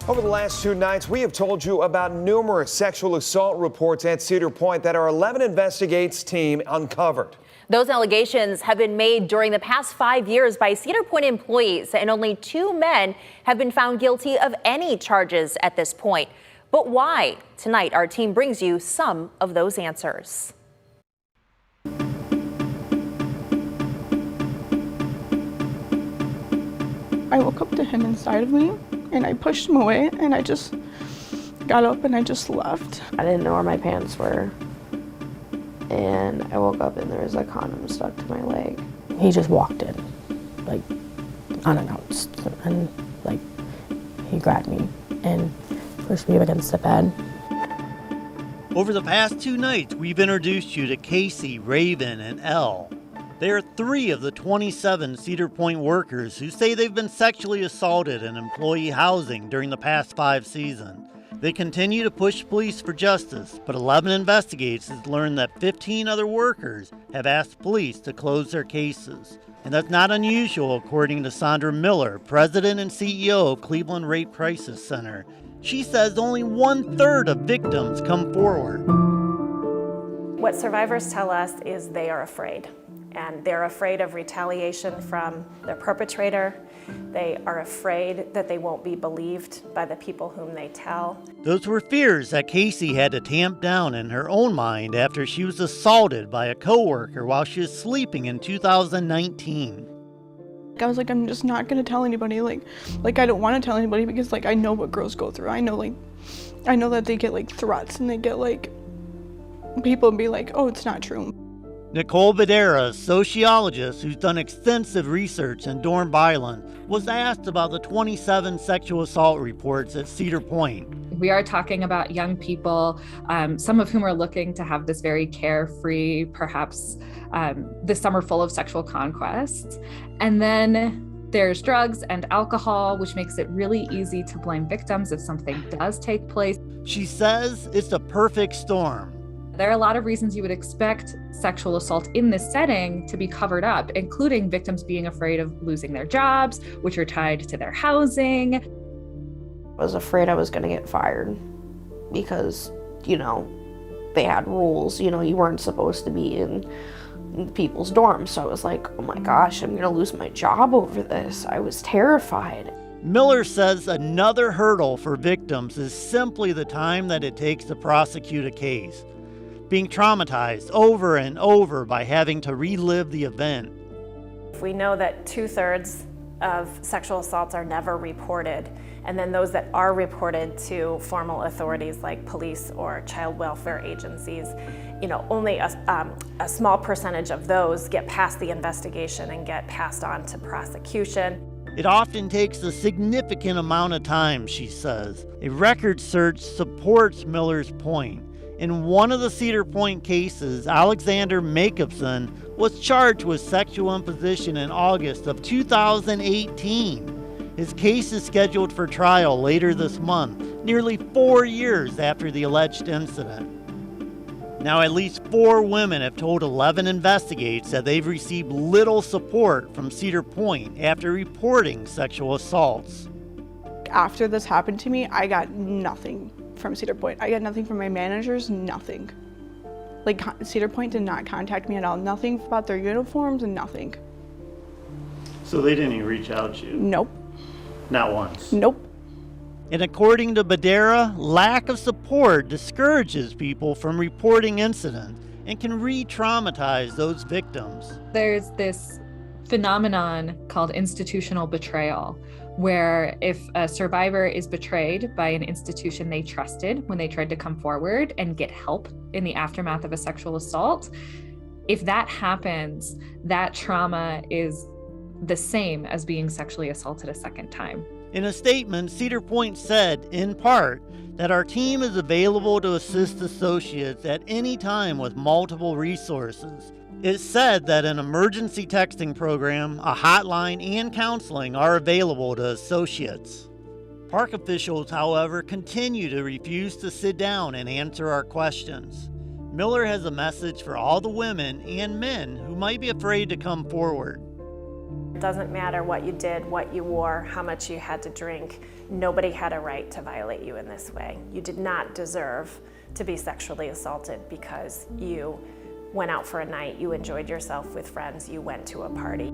Over the last 2 nights, we have told you about numerous sexual assault reports at Cedar Point that our 11 Investigates team uncovered. Those allegations have been made during the past 5 years by Cedar Point employees, and only 2 men have been found guilty of any charges at this point. But why? Tonight, our team brings you some of those answers. I woke up to him inside of me, and I pushed him away, and I just got up and I just left. I didn't know where my pants were, and I woke up and there was a condom stuck to my leg. He just walked in, like, unannounced, and, like, he grabbed me and pushed me up against the bed. Over the past 2 nights, we've introduced you to Casey, Raven, and Elle. They are 3 of the 27 Cedar Point workers who say they've been sexually assaulted in employee housing during the past 5 seasons. They continue to push police for justice, but 11 Investigates has learned that 15 other workers have asked police to close their cases. And that's not unusual, according to Sandra Miller, president and CEO of Cleveland Rape Crisis Center. She says only 1/3 of victims come forward. What survivors tell us is they are afraid. And they're afraid of retaliation from their perpetrator. They are afraid that they won't be believed by the people whom they tell. Those were fears that Casey had to tamp down in her own mind after she was assaulted by a coworker while she was sleeping in 2019. I was like, I'm just not gonna tell anybody. Like I don't want to tell anybody because I know what girls go through. I know that they get threats and they get people be like, oh, it's not true. Nicole Videra, a sociologist who's done extensive research in dorm violence, was asked about the 27 sexual assault reports at Cedar Point. We are talking about young people, some of whom are looking to have this very carefree, perhaps this summer full of sexual conquests. And then there's drugs and alcohol, which makes it really easy to blame victims if something does take place. She says it's a perfect storm. There are a lot of reasons you would expect sexual assault in this setting to be covered up, including victims being afraid of losing their jobs, which are tied to their housing. I was afraid I was going to get fired because, they had rules. You weren't supposed to be in people's dorms. So I was like, oh my gosh, I'm going to lose my job over this. I was terrified. Miller says another hurdle for victims is simply the time that it takes to prosecute a case. Being traumatized over and over by having to relive the event. We know that 2/3 of sexual assaults are never reported, and then those that are reported to formal authorities like police or child welfare agencies, only a small percentage of those get past the investigation and get passed on to prosecution. It often takes a significant amount of time, she says. A record search supports Miller's point. In one of the Cedar Point cases, Alexander Jacobson was charged with sexual imposition in August of 2018. His case is scheduled for trial later this month, nearly 4 years after the alleged incident. Now, at least 4 women have told 11 Investigates that they've received little support from Cedar Point after reporting sexual assaults. After this happened to me, I got nothing from Cedar Point. I got nothing from my managers, nothing. Cedar Point did not contact me at all. Nothing about their uniforms and nothing. So they didn't even reach out to you? Nope. Not once? Nope. And according to Badera, lack of support discourages people from reporting incidents and can re-traumatize those victims. There's this phenomenon called institutional betrayal, where if a survivor is betrayed by an institution they trusted when they tried to come forward and get help in the aftermath of a sexual assault, if that happens, that trauma is the same as being sexually assaulted a second time. In a statement, Cedar Point said, in part, that our team is available to assist associates at any time with multiple resources. It said that an emergency texting program, a hotline, and counseling are available to associates. Park officials, however, continue to refuse to sit down and answer our questions. Miller has a message for all the women and men who might be afraid to come forward. It doesn't matter what you did, what you wore, how much you had to drink. Nobody had a right to violate you in this way. You did not deserve to be sexually assaulted because you went out for a night, you enjoyed yourself with friends, you went to a party.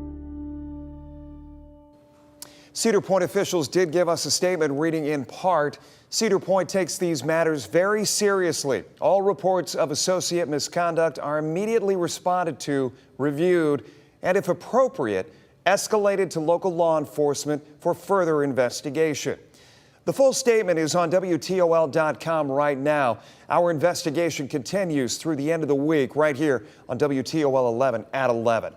Cedar Point officials did give us a statement reading in part, Cedar Point takes these matters very seriously. All reports of associate misconduct are immediately responded to, reviewed, and if appropriate, escalated to local law enforcement for further investigation. The full statement is on WTOL.com right now. Our investigation continues through the end of the week right here on WTOL 11 at 11.